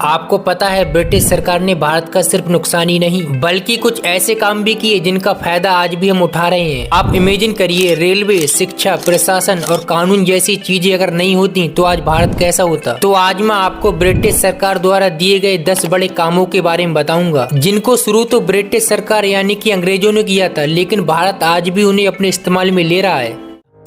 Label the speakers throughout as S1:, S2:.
S1: आपको पता है ब्रिटिश सरकार ने भारत का सिर्फ नुकसान ही नहीं बल्कि कुछ ऐसे काम भी किए जिनका फायदा आज भी हम उठा रहे हैं। आप इमेजिन करिए, रेलवे, शिक्षा, प्रशासन और कानून जैसी चीजें अगर नहीं होती तो आज भारत कैसा होता। तो आज मैं आपको ब्रिटिश सरकार द्वारा दिए गए 10 बड़े कामों के बारे में बताऊंगा, जिनको शुरू तो ब्रिटिश सरकार यानी कि अंग्रेजों ने किया था, लेकिन भारत आज भी उन्हें अपने इस्तेमाल में ले रहा है।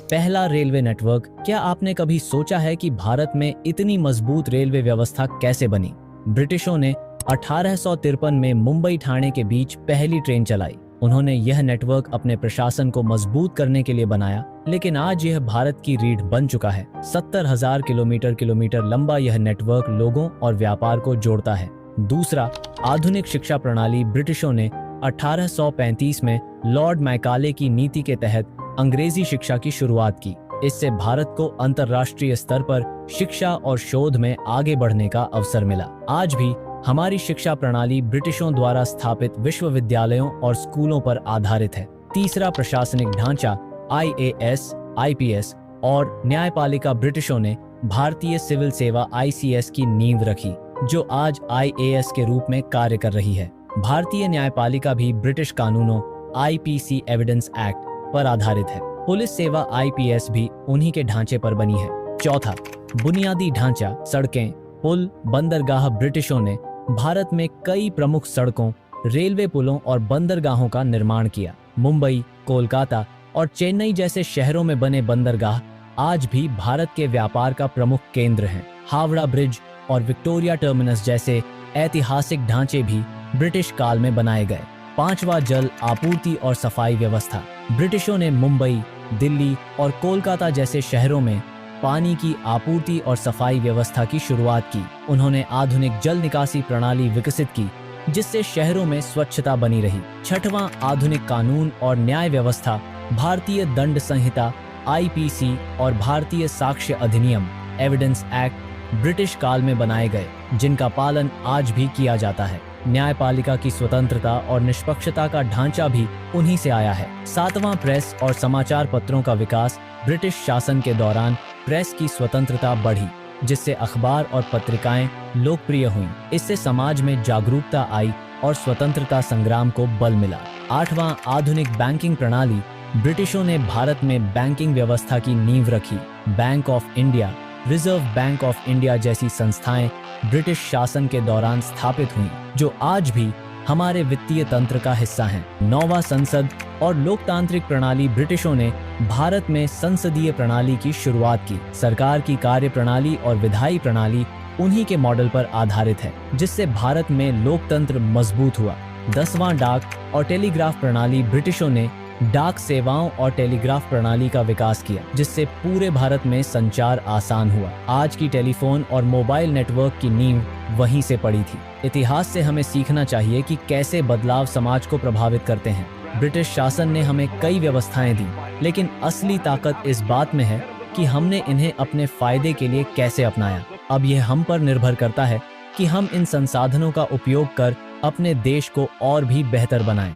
S2: पहला, रेलवे नेटवर्क। क्या आपने कभी सोचा है कि भारत में इतनी मजबूत रेलवे व्यवस्था कैसे बनी? ब्रिटिशों ने 1853 में मुंबई ठाणे के बीच पहली ट्रेन चलाई। उन्होंने यह नेटवर्क अपने प्रशासन को मजबूत करने के लिए बनाया, लेकिन आज यह भारत की रीढ़ बन चुका है। 70,000 किलोमीटर लंबा यह नेटवर्क लोगों और व्यापार को जोड़ता है। दूसरा, आधुनिक शिक्षा प्रणाली। ब्रिटिशों ने 1835 में लॉर्ड मैकाले की नीति के तहत अंग्रेजी शिक्षा की शुरुआत की। इससे भारत को अंतर्राष्ट्रीय स्तर पर शिक्षा और शोध में आगे बढ़ने का अवसर मिला। आज भी हमारी शिक्षा प्रणाली ब्रिटिशों द्वारा स्थापित विश्वविद्यालयों और स्कूलों पर आधारित है। तीसरा, प्रशासनिक ढांचा। IAS, IPS और न्यायपालिका। ब्रिटिशों ने भारतीय सिविल सेवा ICS की नींव रखी, जो आज IAS के रूप में कार्य कर रही है। भारतीय न्यायपालिका भी ब्रिटिश कानूनों IPC एविडेंस एक्ट पर आधारित है। पुलिस सेवा IPS भी उन्हीं के ढांचे पर बनी है। चौथा, बुनियादी ढांचा। सड़कें, पुल, बंदरगाह। ब्रिटिशों ने भारत में कई प्रमुख सड़कों, रेलवे पुलों और बंदरगाहों का निर्माण किया। मुंबई, कोलकाता और चेन्नई जैसे शहरों में बने बंदरगाह आज भी भारत के व्यापार का प्रमुख केंद्र हैं। हावड़ा ब्रिज और विक्टोरिया टर्मिनस जैसे ऐतिहासिक ढांचे भी ब्रिटिश काल में बनाए गए। पांचवा, जल आपूर्ति और सफाई व्यवस्था। ब्रिटिशों ने मुंबई, दिल्ली और कोलकाता जैसे शहरों में पानी की आपूर्ति और सफाई व्यवस्था की शुरुआत की। उन्होंने आधुनिक जल निकासी प्रणाली विकसित की, जिससे शहरों में स्वच्छता बनी रही। छठवां, आधुनिक कानून और न्याय व्यवस्था। भारतीय दंड संहिता IPC और भारतीय साक्ष्य अधिनियम एविडेंस एक्ट ब्रिटिश काल में बनाए गए, जिनका पालन आज भी किया जाता है। न्यायपालिका की स्वतंत्रता और निष्पक्षता का ढांचा भी उन्हीं से आया है। सातवां, प्रेस और समाचार पत्रों का विकास। ब्रिटिश शासन के दौरान प्रेस की स्वतंत्रता बढ़ी, जिससे अखबार और पत्रिकाएं लोकप्रिय हुईं। इससे समाज में जागरूकता आई और स्वतंत्रता संग्राम को बल मिला। आठवां, आधुनिक बैंकिंग प्रणाली। ब्रिटिशों ने भारत में बैंकिंग व्यवस्था की नींव रखी। Bank of India, reserve bank of India जैसी संस्थाएं ब्रिटिश शासन के दौरान स्थापित हुईं, जो आज भी हमारे वित्तीय तंत्र का हिस्सा हैं। नौवां, संसद और लोकतांत्रिक प्रणाली। ब्रिटिशों ने भारत में संसदीय प्रणाली की शुरुआत की। सरकार की कार्य प्रणाली और विधायी प्रणाली उन्हीं के मॉडल पर आधारित है, जिससे भारत में लोकतंत्र मजबूत हुआ। 10वां, डाक और टेलीग्राफ प्रणाली। ब्रिटिशों ने डाक सेवाओं और टेलीग्राफ प्रणाली का विकास किया, जिससे पूरे भारत में संचार आसान हुआ। आज की टेलीफोन और मोबाइल नेटवर्क की नींव वहीं से पड़ी थी। इतिहास से हमें सीखना चाहिए कि कैसे बदलाव समाज को प्रभावित करते हैं। ब्रिटिश शासन ने हमें कई व्यवस्थाएं दी, लेकिन असली ताकत इस बात में है कि हमने इन्हें अपने फायदे के लिए कैसे अपनाया। अब यह हम पर निर्भर करता है कि हम इन संसाधनों का उपयोग कर अपने देश को और भी बेहतर बनाएं।